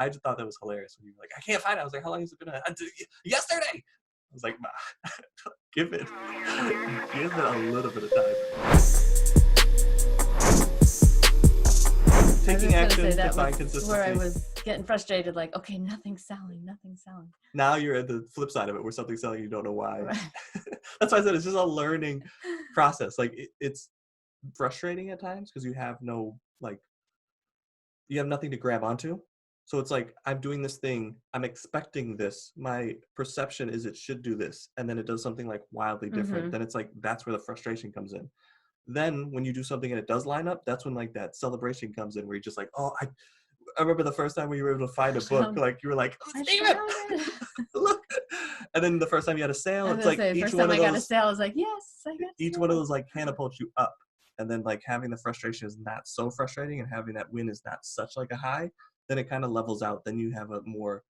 I just thought that was hilarious when you were like, I can't find it. I was like, how long has it been? Yesterday. I was like, Ma, give it a little bit of time. Taking action to find consistency. Where I was getting frustrated, like, okay, nothing's selling. Now you're at the flip side of it, where something's selling, you don't know why. Right. That's why I said it's just a learning process. Like it's frustrating at times because you have nothing to grab onto. So it's like, I'm doing this thing, I'm expecting this, my perception is it should do this, and then it does something like wildly different. Then it's like, that's where the frustration comes in. Then when you do something and it does line up, that's when like that celebration comes in, where you're just like, oh, I remember the first time when you were able to find a book, like you were like, oh, Steven, look. And then the first time you had a sale, it's like each one of those, I got a sale, I was like, yes, I got each one of those like catapults you up. And then like having the frustration is not so frustrating, and having that win is not such like a high, then it kind of levels out. Then you have a more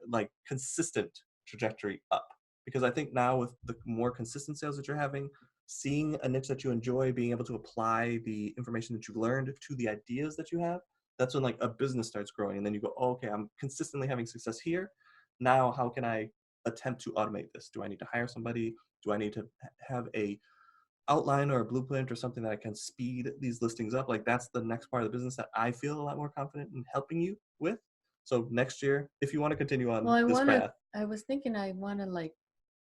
like consistent trajectory up. Because I think now with the more consistent sales that you're having, seeing a niche that you enjoy, being able to apply the information that you've learned to the ideas that you have, that's when like a business starts growing. And then you go, oh, okay, I'm consistently having success here. Now, how can I attempt to automate this? Do I need to hire somebody? Do I need to have a outline or a blueprint or something that I can speed these listings up? Like that's the next part of the business that I feel a lot more confident in helping you with. So next year, if you want to continue on this path. I was thinking I want to like,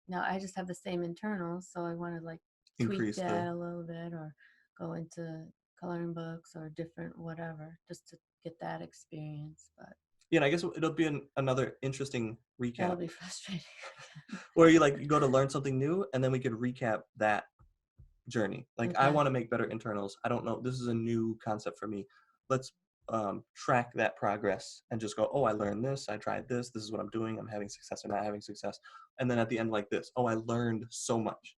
now I just have the same internals, so I want to like tweak that a little bit, or go into coloring books or different whatever, just to get that experience. But yeah, and I guess it'll be another interesting recap. That'll be frustrating. Where you go to learn something new, and then we could recap that journey. Like, okay, I want to make better internals. I don't know. This is a new concept for me. Let's track that progress and just go, oh, I learned this. I tried this. This is what I'm doing. I'm having success or not having success. And then at the end like this, oh, I learned so much.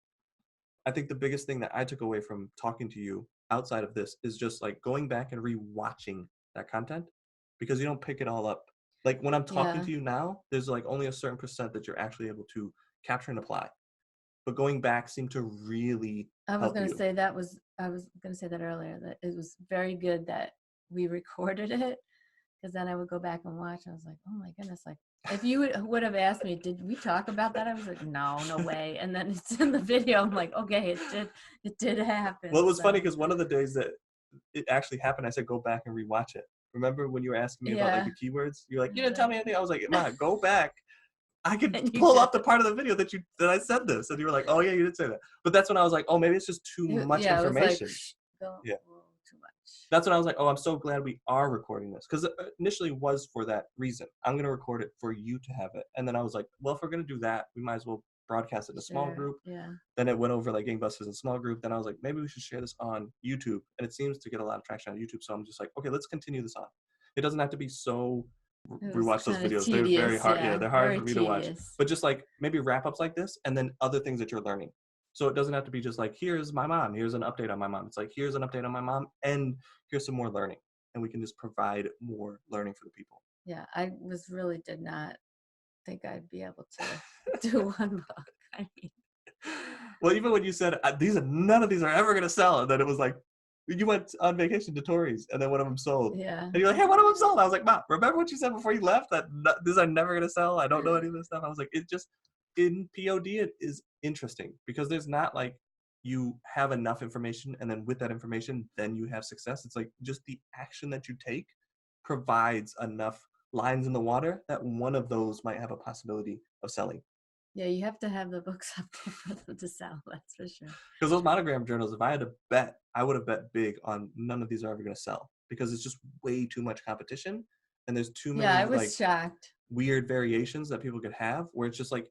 I think the biggest thing that I took away from talking to you outside of this is just like going back and rewatching that content, because you don't pick it all up. Like when I'm talking to you now, there's like only a certain percent that you're actually able to capture and apply. But going back seemed to really I was going to say that earlier, that it was very good that we recorded it, because then I would go back and watch. I was like, oh my goodness, like if you would have asked me, did we talk about that? I was like, no way. And then it's in the video. I'm like, okay, it did happen. Well, it was funny because one of the days that it actually happened, I said, go back and rewatch it. Remember when you were asking me about like the keywords? You're like, you didn't tell me anything. I was like, Ma, go back. I could pull up the part of the video that I said this. And you were like, oh yeah, you did say that. But that's when I was like, oh, maybe it's just too much information. Too much. That's when I was like, oh, I'm so glad we are recording this. Because it initially was for that reason. I'm going to record it for you to have it. And then I was like, well, if we're going to do that, we might as well broadcast it in a small group. Yeah. Then it went over like gangbusters in a small group. Then I was like, maybe we should share this on YouTube. And it seems to get a lot of traction on YouTube. So I'm just like, okay, let's continue this on. It doesn't have to be so rewatch those videos. Tedious, they're very hard. Yeah, they're hard for me to watch. But just like maybe wrap-ups like this, and then other things that you're learning. So it doesn't have to be just like, here's my mom, here's an update on my mom. It's like, here's an update on my mom, and here's some more learning. And we can just provide more learning for the people. Yeah, I did not think I'd be able to do one book. I mean, well, even when you said none of these are ever going to sell, and then it was like, you went on vacation to Tori's, and then one of them sold. Yeah. And you're like, hey, one of them sold. I was like, Mom, remember what you said before you left? That these are never going to sell? I don't know any of this stuff. I was like, it just, in POD, it is interesting. Because there's not like you have enough information, and then with that information, then you have success. It's like just the action that you take provides enough lines in the water that one of those might have a possibility of selling. Yeah, you have to have the books up there for them to sell, that's for sure. Because those monogram journals, if I had to bet, I would have bet big on none of these are ever going to sell. Because it's just way too much competition. And there's too many I was shocked. Weird variations that people could have, where it's just like,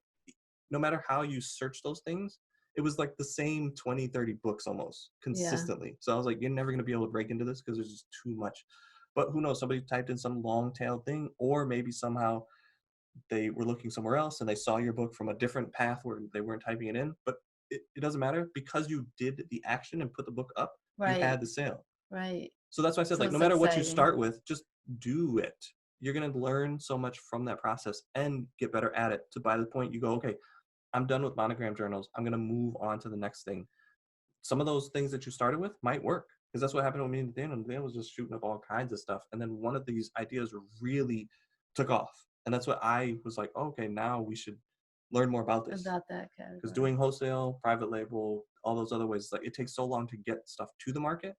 no matter how you search those things, it was like the same 20, 30 books almost consistently. Yeah. So I was like, you're never going to be able to break into this because there's just too much. But who knows, somebody typed in some long tail thing, or maybe somehow they were looking somewhere else and they saw your book from a different path where they weren't typing it in. But it doesn't matter, because you did the action and put the book up, you had the sale. Right. So that's why I said, like, no matter what you start with, just do it. You're going to learn so much from that process and get better at it. To by the point you go, okay, I'm done with monogram journals. I'm going to move on to the next thing. Some of those things that you started with might work, because that's what happened with me and Dan. And Dan was just shooting up all kinds of stuff. And then one of these ideas really took off. And that's what I was like, oh, okay, now we should learn more about this. About that Because category. doing wholesale, private label, all those other ways, like it takes so long to get stuff to the market.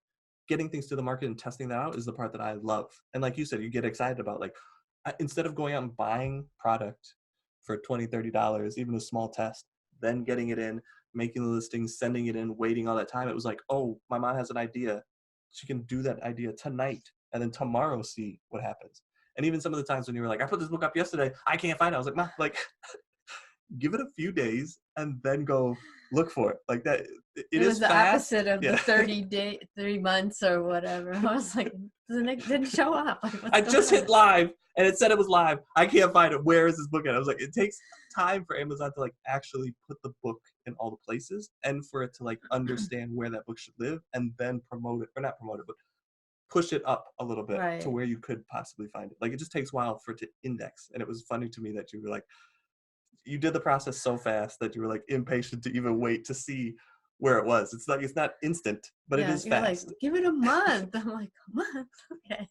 Getting things to the market and testing that out is the part that I love. And like you said, you get excited about like, instead of going out and buying product for $20, $30, even a small test, then getting it in, making the listings, sending it in, waiting all that time. It was like, oh, my mom has an idea. She can do that idea tonight and then tomorrow see what happens. And even some of the times when you were like, I put this book up yesterday, I can't find it. I was like, Ma, like, give it a few days and then go look for it. Like that, it was is the fast. opposite of the Yeah. 3 months or whatever. I was like, it didn't show up. Like, what's I going just on? hit live and it said it was live. I can't find it. Where is this book at? I was like, it takes time for Amazon to like actually put the book in all the places and for it to like understand where that book should live and then promote it, or not promote it, but push it up a little bit to Right. where you could possibly find it. Like it just takes a while for it to index. And it was funny to me that you were like, you did the process so fast that you were like impatient to even wait to see where it was. It's like, it's not instant, but it Yeah, is you're like, fast. give it a month. I'm like, a month? Okay.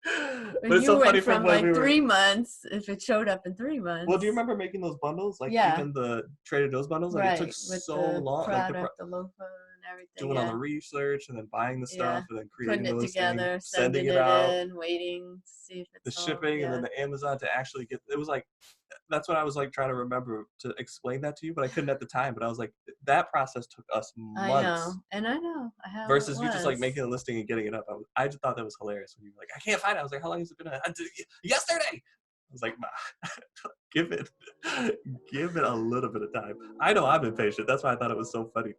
But But it's you so funny went from from when we like were, 3 months, if it showed up in 3 well, do you months. remember making those bundles? Like Yeah, even the Trader Joe's bundles, like it took right. With so the long, like product, the loafa and everything. doing all Yeah. the research and then buying the Yeah. stuff and then Putting creating the it listing, together, sending sending it it out, in, waiting to see if the it's all, shipping, and then yeah. the Amazon to actually get, it was like, that's what I was like trying to remember to explain that to you, but I couldn't at the time. But I was like, that process took us I know. months And I know how it versus you just like was. making a listing and getting it up. I just thought that was hilarious when you were like, I can't find it. I was like, how long has it been? Yesterday. I was like, Ma, give it a little bit of time. I know I'm impatient. That's why I thought it was so funny.